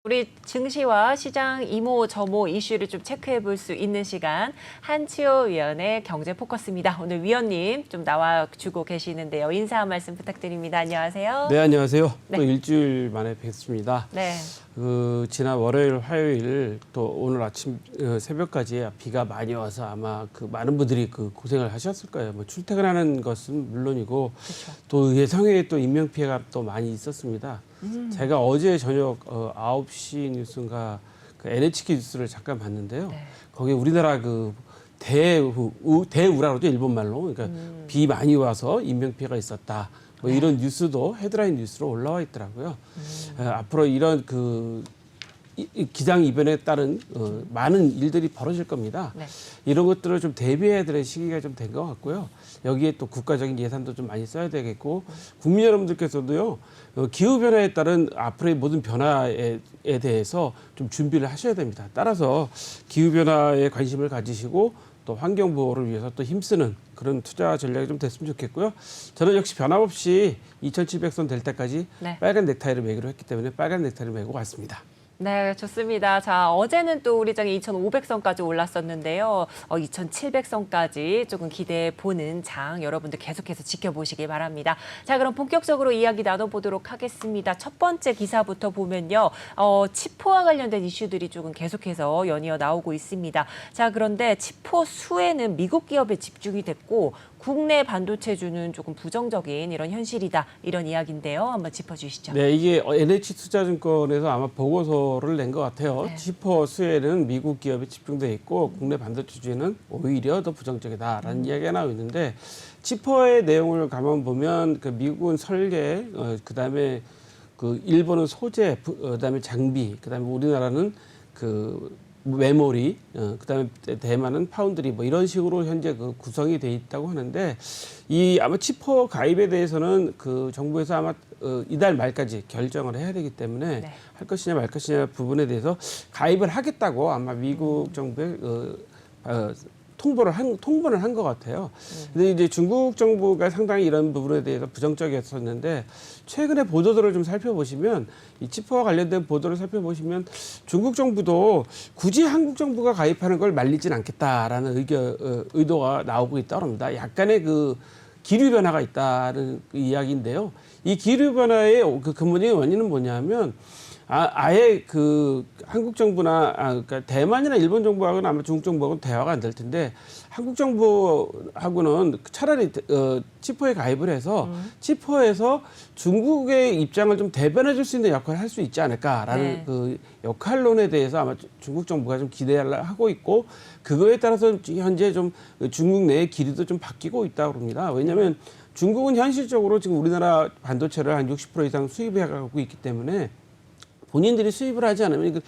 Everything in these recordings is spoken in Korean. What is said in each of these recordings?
우리 증시와 시장 이모 저모 이슈를 좀 체크해 볼 수 있는 시간 한치호 위원의 경제 포커스입니다. 오늘 위원님 좀 나와주고 계시는데요. 인사 한 말씀 부탁드립니다. 안녕하세요. 네, 안녕하세요. 네. 또 일주일 만에 뵙습니다. 네. 지난 월요일, 화요일 또 오늘 아침 새벽까지 비가 많이 와서 아마 많은 분들이 고생을 하셨을 거예요. 뭐 출퇴근하는 것은 물론이고 그렇죠. 또 예상외에 또 인명 피해가 또 많이 있었습니다. 제가 어제 저녁 9시 뉴스인가 NHK 뉴스를 잠깐 봤는데요. 네. 거기에 우리나라 대우라고죠, 일본 말로. 그러니까 비 많이 와서 인명 피해가 있었다. 뭐 이런 뉴스도 헤드라인 뉴스로 올라와 있더라고요. 앞으로 이런 기상 이변에 따른 많은 일들이 벌어질 겁니다. 네. 이런 것들을 좀 대비해야 될 시기가 좀 된 것 같고요. 여기에 또 국가적인 예산도 좀 많이 써야 되겠고, 국민 여러분들께서도요, 기후 변화에 따른 앞으로의 모든 변화에 대해서 좀 준비를 하셔야 됩니다. 따라서 기후 변화에 관심을 가지시고 또 환경 보호를 위해서 또 힘쓰는 그런 투자 전략이 좀 됐으면 좋겠고요. 저는 역시 변함없이 2,700선 될 때까지 네. 빨간 넥타이를 매기로 했기 때문에 빨간 넥타이를 매고 왔습니다. 네, 좋습니다. 자, 어제는 또 우리 장이 2,500선까지 올랐었는데요. 2,700선까지 조금 기대해 보는 장 여러분들 계속해서 지켜보시기 바랍니다. 자, 그럼 본격적으로 이야기 나눠보도록 하겠습니다. 첫 번째 기사부터 보면요. 치포와 관련된 이슈들이 조금 계속해서 연이어 나오고 있습니다. 자, 그런데 치포 수혜는 미국 기업에 집중이 됐고 국내 반도체주는 조금 부정적인 이런 현실이다. 이런 이야기인데요. 한번 짚어주시죠. 네, 이게 NH투자증권에서 아마 보고서를 낸 것 같아요. 네. 치포 수혜는 미국 기업에 집중돼 있고 국내 반도체주는 오히려 더 부정적이다라는 이야기가 나오고 있는데, 치포의 내용을 가만 보면 미국은 설계, 그다음에 일본은 소재, 그다음에 장비, 그다음에 우리나라는 메모리, 그다음에 대만은 파운드리, 뭐 이런 식으로 현재 구성이 돼 있다고 하는데, 아마 치포 가입에 대해서는 정부에서 아마 이달 말까지 결정을 해야 되기 때문에 네. 할 것이냐 말 것이냐 부분에 대해서 가입을 하겠다고 아마 미국 정부에 통보를 한 것 같아요. 근데 이제 중국 정부가 상당히 이런 부분에 대해서 부정적이었었는데, 최근에 보도들을 좀 살펴보시면, 이 치포와 관련된 보도를 살펴보시면 중국 정부도 굳이 한국 정부가 가입하는 걸 말리진 않겠다라는 의도가 나오고 있다고 합니다. 약간의 기류 변화가 있다는 이야기인데요. 이 기류 변화의 근본적인 원인은 뭐냐면, 아예 한국 정부나 그러니까 대만이나 일본 정부하고는 아마 중국 정부하고는 대화가 안 될 텐데, 한국 정부하고는 차라리 치포에 가입을 해서 치포에서 중국의 입장을 좀 대변해 줄 수 있는 역할을 할 수 있지 않을까라는 네. 역할론에 대해서 아마 중국 정부가 좀 기대를 하고 있고, 그거에 따라서 현재 좀 중국 내의 길이도 좀 바뀌고 있다고 합니다. 왜냐하면 중국은 현실적으로 지금 우리나라 반도체를 한 60% 이상 수입해 가고 있기 때문에 본인들이 수입을 하지 않으면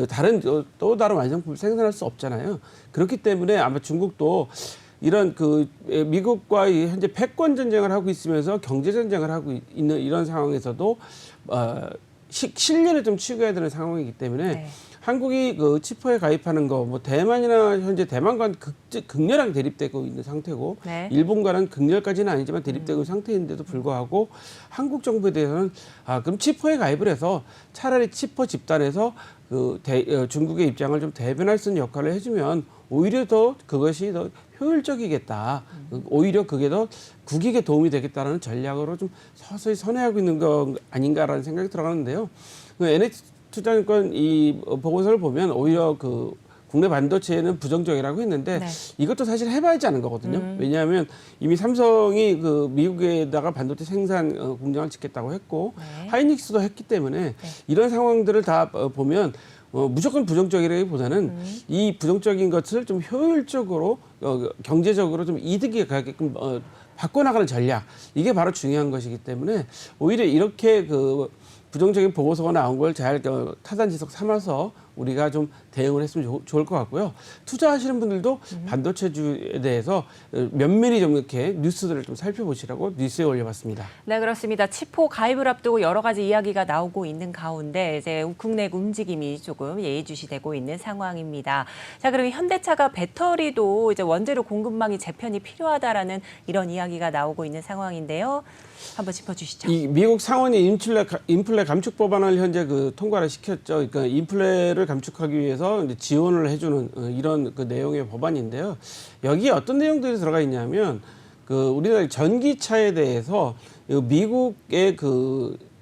다른 또 다른 완성품을 생산할 수 없잖아요. 그렇기 때문에 아마 중국도 이런 미국과 현재 패권 전쟁을 하고 있으면서 경제 전쟁을 하고 있는 이런 상황에서도 실리를 좀 추구해야 되는 상황이기 때문에, 네. 한국이 치포에 가입하는 거, 뭐 대만이나 현재 대만과는 극렬하게 대립되고 있는 상태고, 네. 일본과는 극렬까지는 아니지만 대립되고 있는 상태인데도 불구하고 한국 정부에 대해서는 그럼 치포에 가입을 해서 차라리 치포 집단에서 중국의 입장을 좀 대변할 수 있는 역할을 해주면 오히려 더 그것이 더 효율적이겠다. 오히려 그게 더 국익에 도움이 되겠다라는 전략으로 좀 서서히 선회하고 있는 거 아닌가라는 생각이 들어가는데요. NH투자증권 이 보고서를 보면 오히려 국내 반도체는 부정적이라고 했는데, 네. 이것도 사실 해봐야지 아는 거거든요. 왜냐하면 이미 삼성이 미국에다가 반도체 생산 공장을 짓겠다고 했고, 네. 하이닉스도 했기 때문에 이런 상황들을 다 보면 무조건 부정적이라기보다는 이 부정적인 것을 좀 효율적으로 경제적으로 좀 이득이 가게끔 바꿔나가는 전략, 이게 바로 중요한 것이기 때문에 오히려 이렇게 부정적인 보고서가 나온 걸 잘 타산지석 삼아서 우리가 좀 대응을 했으면 좋을 것 같고요. 투자하시는 분들도 반도체주에 대해서 면밀히 좀 이렇게 뉴스들을 좀 살펴보시라고 뉴스에 올려봤습니다. 네, 그렇습니다. 치포 가입을 앞두고 여러 가지 이야기가 나오고 있는 가운데 이제 국내 움직임이 조금 예의주시되고 있는 상황입니다. 자, 그럼 현대차가 배터리도 이제 원재료 공급망이 재편이 필요하다라는 이런 이야기가 나오고 있는 상황인데요. 한번 짚어주시죠. 이 미국 상원이 인플레 감축 법안을 현재 통과를 시켰죠. 그러니까 인플레를 감축하기 위해서 이제 지원을 해주는 이런 내용의 법안인데요. 여기에 어떤 내용들이 들어가 있냐면 우리나라 전기차에 대해서 미국의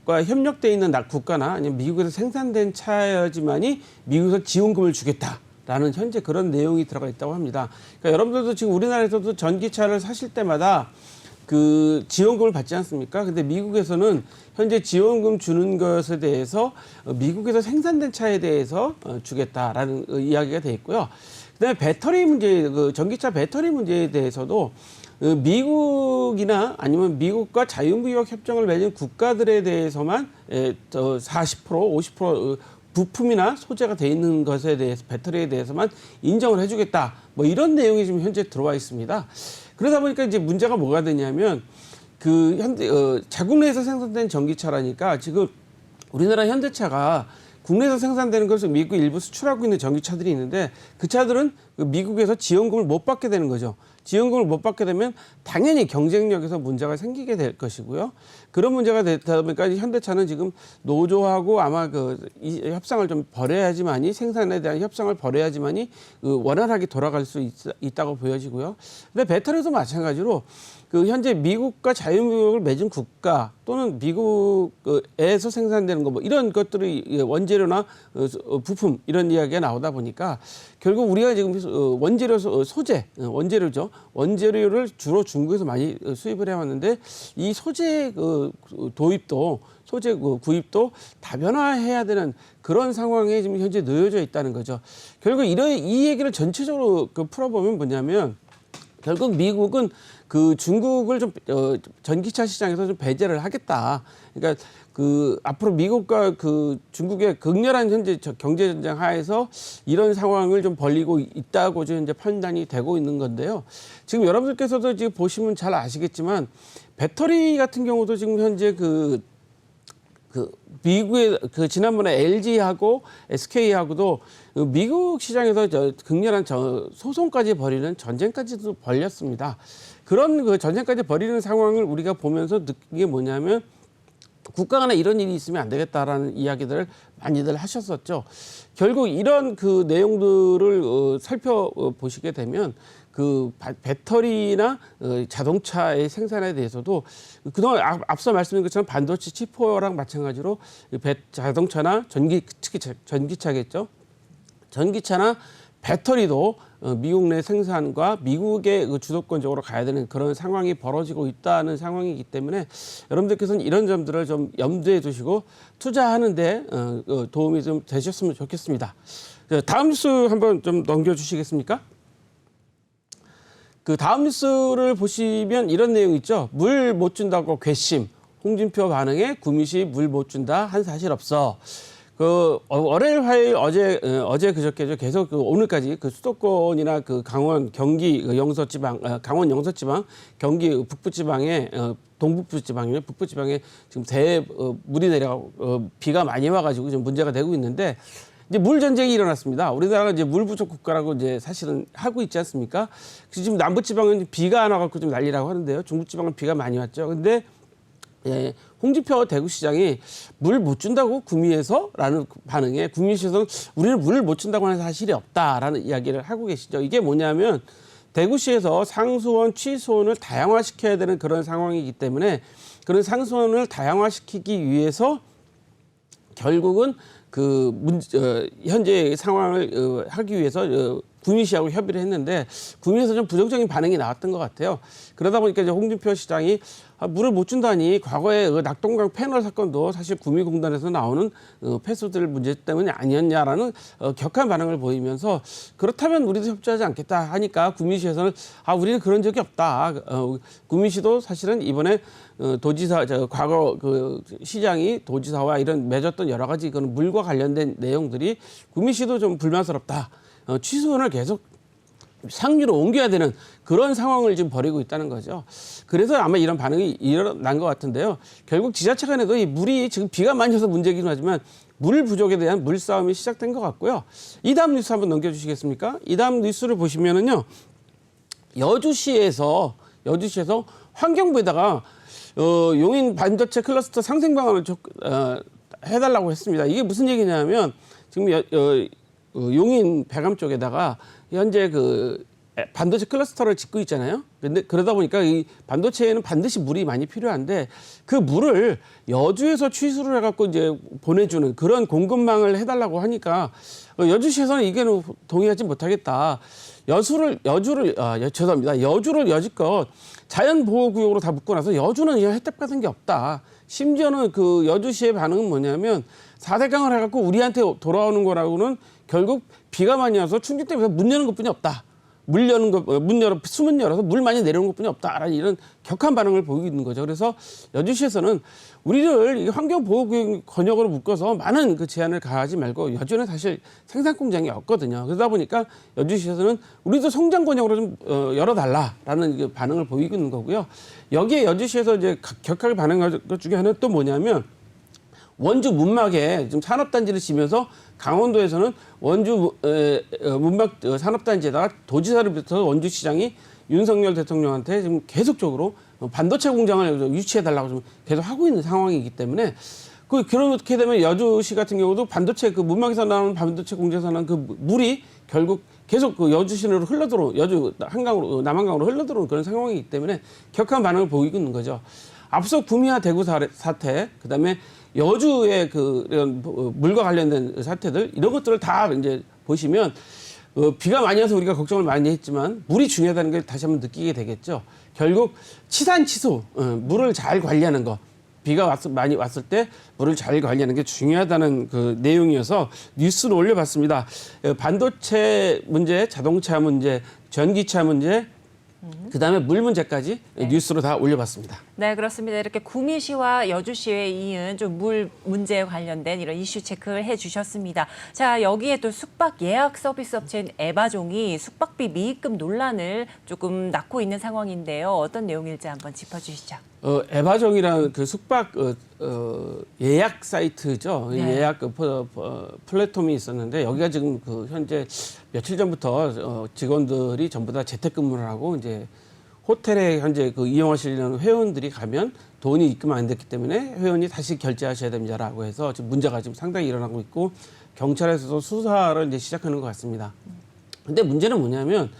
과 협력돼 있는 국가나 아니면 미국에서 생산된 차여야지만이 미국에서 지원금을 주겠다라는 현재 그런 내용이 들어가 있다고 합니다. 그러니까 여러분들도 지금 우리나라에서도 전기차를 사실 때마다 지원금을 받지 않습니까? 근데 미국에서는 현재 지원금 주는 것에 대해서 미국에서 생산된 차에 대해서 주겠다라는 이야기가 돼 있고요. 그다음에 배터리 문제, 전기차 배터리 문제에 대해서도 미국이나 아니면 미국과 자유무역 협정을 맺은 국가들에 대해서만 40%, 50% 부품이나 소재가 돼 있는 것에 대해서 배터리에 대해서만 인정을 해주겠다. 뭐 이런 내용이 지금 현재 들어와 있습니다. 그러다 보니까 이제 문제가 뭐가 되냐면 현재 자국 내에서 생산된 전기차라니까 지금 우리나라 현대차가 국내에서 생산되는 것을 미국 일부 수출하고 있는 전기차들이 있는데 그 차들은 미국에서 지원금을 못 받게 되는 거죠. 지원금을 못 받게 되면 당연히 경쟁력에서 문제가 생기게 될 것이고요. 그런 문제가 되다 보니까 현대차는 지금 노조하고 아마 이 협상을 좀 벌여야지만이 생산에 대한 협상을 벌여야지만이 원활하게 돌아갈 수 있다고 보여지고요. 근데 배터리도 마찬가지로 현재 미국과 자유무역을 맺은 국가 또는 미국에서 생산되는 거 뭐 이런 것들이 원재료나 부품 이런 이야기가 나오다 보니까 결국 우리가 지금 원재료 소재 원재료죠. 원재료를 주로 중국에서 많이 수입을 해왔는데 이 소재 도입도 소재 구입도 다변화해야 되는 그런 상황에 지금 현재 놓여져 있다는 거죠. 결국 이 얘기를 전체적으로 풀어보면 뭐냐면 결국 미국은 중국을 좀 전기차 시장에서 좀 배제를 하겠다. 그러니까 앞으로 미국과 중국의 극렬한 현재 경제 전쟁 하에서 이런 상황을 좀 벌이고 있다고 지금 이제 판단이 되고 있는 건데요. 지금 여러분들께서도 지금 보시면 잘 아시겠지만 배터리 같은 경우도 지금 현재 미국의 지난번에 LG하고 SK하고도 미국 시장에서 극렬한 소송까지 벌이는 전쟁까지도 벌였습니다. 그런 전쟁까지 벌이는 상황을 우리가 보면서 느낀 게 뭐냐면 국가 간에 이런 일이 있으면 안 되겠다라는 이야기들을 많이들 하셨었죠. 결국 이런 내용들을 살펴보시게 되면 배터리나 자동차의 생산에 대해서도 그동안 앞서 말씀드린 것처럼 반도체 칩포랑 마찬가지로 자동차나 특히 전기차겠죠. 전기차나 배터리도 미국 내 생산과 미국의 주도권적으로 가야 되는 그런 상황이 벌어지고 있다는 상황이기 때문에 여러분들께서는 이런 점들을 좀 염두에 두시고 투자하는데 도움이 좀 되셨으면 좋겠습니다. 다음 뉴스 한번 좀 넘겨주시겠습니까? 다음 뉴스를 보시면 이런 내용이 있죠. 물 못 준다고 괘씸. 홍준표 반응에 구미시 물 못 준다 한 사실 없어. 월요일, 화요일, 어제 그저께죠. 계속 오늘까지 수도권이나 강원, 경기 영서지방, 강원 영서지방, 경기 북부지방에 동북부지방이요. 북부지방에 지금 물이 내려가고 비가 많이 와가지고 좀 문제가 되고 있는데 이제 물 전쟁이 일어났습니다. 우리나라가 이제 물 부족 국가라고 이제 사실은 하고 있지 않습니까? 지금 남부지방은 비가 안 와갖고 좀 난리라고 하는데요. 중부지방은 비가 많이 왔죠. 근데 홍준표 대구시장이 물 못 준다고 구미에서라는 반응에 구미시에서는 우리는 물을 못 준다고 하는 사실이 없다라는 이야기를 하고 계시죠. 이게 뭐냐면 대구시에서 상수원, 취수원을 다양화시켜야 되는 그런 상황이기 때문에 그런 상수원을 다양화시키기 위해서 결국은 현재 상황을 하기 위해서 구미시하고 협의를 했는데 구미에서 좀 부정적인 반응이 나왔던 것 같아요. 그러다 보니까 이제 홍준표 시장이 물을 못 준다니 과거에 낙동강 패널 사건도 사실 구미공단에서 나오는 폐수들 문제 때문이 아니었냐라는 격한 반응을 보이면서 그렇다면 우리도 협조하지 않겠다 하니까 구미시에서는 우리는 그런 적이 없다. 구미시도 사실은 이번에 도지사 과거 시장이 도지사와 이런 맺었던 여러 가지 물과 관련된 내용들이 구미시도 좀 불만스럽다. 취소원을 계속 상류로 옮겨야 되는 그런 상황을 지금 벌이고 있다는 거죠. 그래서 아마 이런 반응이 일어난 것 같은데요. 결국 지자체 간에도 이 물이 지금 비가 많이 와서 문제이긴 하지만 물 부족에 대한 물싸움이 시작된 것 같고요. 이 다음 뉴스 한번 넘겨주시겠습니까? 이 다음 뉴스를 보시면은요. 여주시에서 환경부에다가 용인 반도체 클러스터 상생 방안을 해달라고 했습니다. 이게 무슨 얘기냐면 지금 용인 배감 쪽에다가 현재 그 반도체 클러스터를 짓고 있잖아요. 근데 그러다 보니까 이 반도체에는 반드시 물이 많이 필요한데 그 물을 여주에서 취수를 해갖고 이제 보내주는 그런 공급망을 해달라고 하니까 여주시에서는 이게는 동의하지 못하겠다. 여주를 여지껏 자연보호구역으로 다 묶고 나서 여주는 이런 혜택 받은 게 없다. 심지어는 그 여주시의 반응은 뭐냐면 4대강을 해갖고 우리한테 돌아오는 거라고는 결국 비가 많이 와서 충직 때문에 문 여는 것뿐이 없다. 수문 열어서 물 많이 내려오는 것뿐이 없다라는 이런 격한 반응을 보이고 있는 거죠. 그래서 여주시에서는 우리를 환경보호구역 권역으로 묶어서 많은 그 제한을 가하지 말고 여주는 사실 생산 공장이 없거든요. 그러다 보니까 여주시에서는 우리도 성장 권역으로 좀 열어달라라는 반응을 보이고 있는 거고요. 여기에 여주시에서 이제 격하게 반응한 것 중에 하나는 또 뭐냐면 원주 문막에 지금 산업단지를 지면서 강원도에서는 원주 문막 산업단지에다가 도지사를 비롯해서 원주시장이 윤석열 대통령한테 지금 계속적으로 반도체 공장을 유치해달라고 좀 계속 하고 있는 상황이기 때문에 그렇게 되면 여주시 같은 경우도 반도체 그 문막에서 나오는 반도체 공장에서 나오는 그 물이 결국 계속 그 여주시내로 여주 한강으로 남한강으로 흘러들어오는 그런 상황이기 때문에 격한 반응을 보이고 있는 거죠. 앞서 구미와 대구 사태, 그다음에 여주의 이런 물과 관련된 사태들 이런 것들을 다 이제 보시면 비가 많이 와서 우리가 걱정을 많이 했지만 물이 중요하다는 걸 다시 한번 느끼게 되겠죠. 결국 치산치수 물을 잘 관리하는 거. 비가 많이 왔을 때 물을 잘 관리하는 게 중요하다는 그 내용이어서 뉴스를 올려봤습니다. 반도체 문제, 자동차 문제, 전기차 문제, 그다음에 물 문제까지 뉴스로 다 올려봤습니다. 네, 그렇습니다. 이렇게 구미시와 여주시에 이은 좀 물 문제에 관련된 이런 이슈 체크를 해주셨습니다. 자, 여기에 또 숙박 예약 서비스 업체인 에바종이 숙박비 미입금 논란을 조금 낳고 있는 상황인데요. 어떤 내용일지 한번 짚어주시죠. 에바종이라는 그 숙박 예약 사이트죠. 네. 예약 플랫폼이 있었는데 여기가 지금 현재 며칠 전부터 직원들이 전부 다 재택근무를 하고 이제 호텔에 현재 이용하시려는 회원들이 가면 돈이 입금 안 됐기 때문에 회원이 다시 결제하셔야 됩니다라고 해서 지금 문제가 지금 상당히 일어나고 있고 경찰에서도 수사를 이제 시작하는 것 같습니다. 근데 문제는 뭐냐면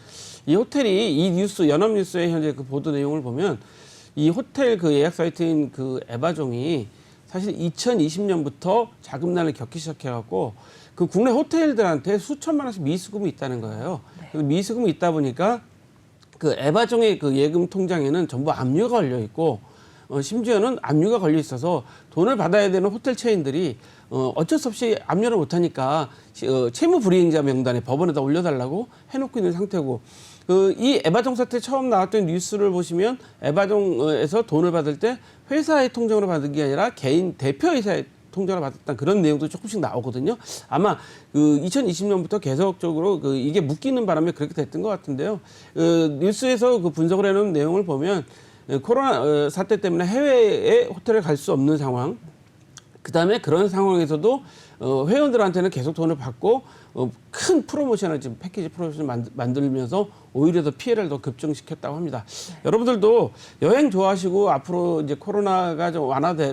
이 호텔이 이 뉴스 연합뉴스의 현재 그 보도 내용을 보면 이 호텔 예약 사이트인 에바종이 사실 2020년부터 자금난을 겪기 시작해갖고 그 국내 호텔들한테 수천만 원씩 미수금이 있다는 거예요. 네. 미수금이 있다 보니까 에바종의 예금 통장에는 전부 압류가 걸려 있고 심지어는 압류가 걸려 있어서 돈을 받아야 되는 호텔 체인들이 어쩔 수 없이 압류를 못하니까 채무 불이행자 명단에 법원에다 올려달라고 해놓고 있는 상태고 이 에바종 사태 처음 나왔던 뉴스를 보시면 에바종에서 돈을 받을 때 회사의 통장으로 받은 게 아니라 개인 대표이사의 통장으로 받았다는 그런 내용도 조금씩 나오거든요. 아마 2020년부터 계속적으로 이게 묶이는 바람에 그렇게 됐던 것 같은데요. 뉴스에서 분석을 해놓은 내용을 보면 코로나 사태 때문에 해외에 호텔에 갈 수 없는 상황, 그다음에 그런 상황에서도 회원들한테는 계속 돈을 받고 큰 프로모션을 지금 패키지 프로모션을 만들면서 오히려 더 피해를 더 급증시켰다고 합니다. 네. 여러분들도 여행 좋아하시고 앞으로 이제 코로나가 좀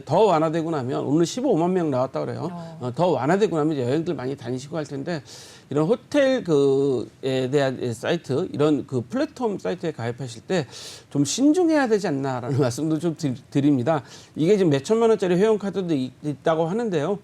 더 완화되고 나면 오늘 15만 명 나왔다 그래요. 더 완화되고 나면 여행들 많이 다니시고 할 텐데 이런 호텔에 대한 사이트 이런 플랫폼 사이트에 가입하실 때 좀 신중해야 되지 않나라는 말씀도 좀 드립니다. 이게 지금 몇 천만 원짜리 회원 카드도 있다고 하는데요.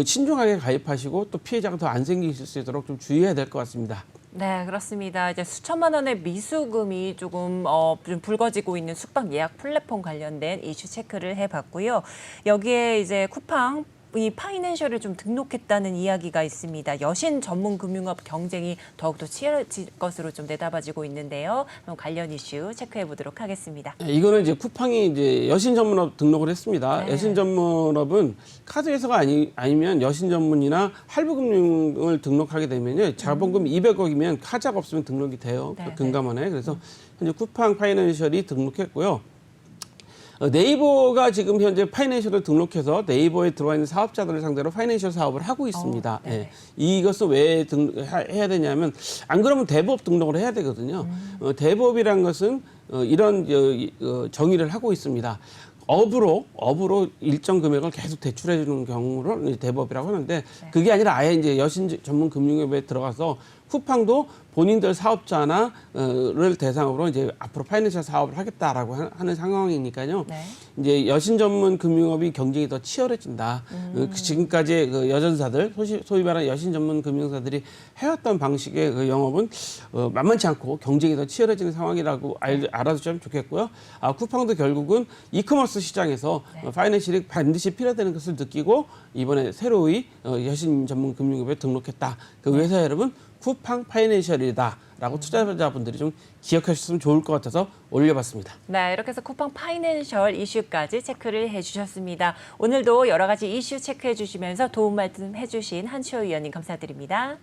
신중하게 가입하시고 또 피해자가 더 안 생기실 수 있도록 좀 주의해야 될 것 같습니다. 네, 그렇습니다. 이제 수천만 원의 미수금이 조금 좀 불거지고 있는 숙박 예약 플랫폼 관련된 이슈 체크를 해봤고요. 여기에 이제 쿠팡 이 파이낸셜을 좀 등록했다는 이야기가 있습니다. 여신 전문 금융업 경쟁이 더욱더 치열해질 것으로 좀 내다봐지고 있는데요. 그럼 관련 이슈 체크해 보도록 하겠습니다. 네, 이거는 이제 쿠팡이 이제 여신 전문업 등록을 했습니다. 네. 여신 전문업은 카드 회사가 아니면 여신 전문이나 할부금융을 등록하게 되면요. 자본금 200억이면 카자가 없으면 등록이 돼요. 네, 금감원에. 그래서 현재 쿠팡 파이낸셜이 등록했고요. 네이버가 지금 현재 파이낸셜을 등록해서 네이버에 들어와 있는 사업자들을 상대로 파이낸셜 사업을 하고 있습니다. 네. 예. 이것은 왜 해야 되냐면 안 그러면 대법 등록을 해야 되거든요. 대법이란 것은 이런 정의를 하고 있습니다. 업으로 일정 금액을 계속 대출해 주는 경우를 대법이라고 하는데 그게 아니라 아예 이제 여신 전문 금융업에 들어가서 쿠팡도 본인들 사업자나를 대상으로 이제 앞으로 파이낸셜 사업을 하겠다라고 하는 상황이니까요. 네. 이제 여신 전문 금융업이 경쟁이 더 치열해진다. 지금까지 그 여전사들, 소위 말하는 여신 전문 금융사들이 해왔던 방식의 그 영업은 만만치 않고 경쟁이 더 치열해지는 상황이라고 알아두시면 좋겠고요. 쿠팡도 결국은 이커머스 시장에서 파이낸셜이 반드시 필요하다는 것을 느끼고 이번에 새로이 여신 전문 금융업에 등록했다. 그 회사 여러분 쿠팡 파이낸셜이다라고 투자자분들이 좀 기억하셨으면 좋을 것 같아서 올려봤습니다. 네, 이렇게 해서 쿠팡 파이낸셜 이슈까지 체크를 해주셨습니다. 오늘도 여러 가지 이슈 체크해 주시면서 도움 말씀 해주신 한시호 위원님 감사드립니다.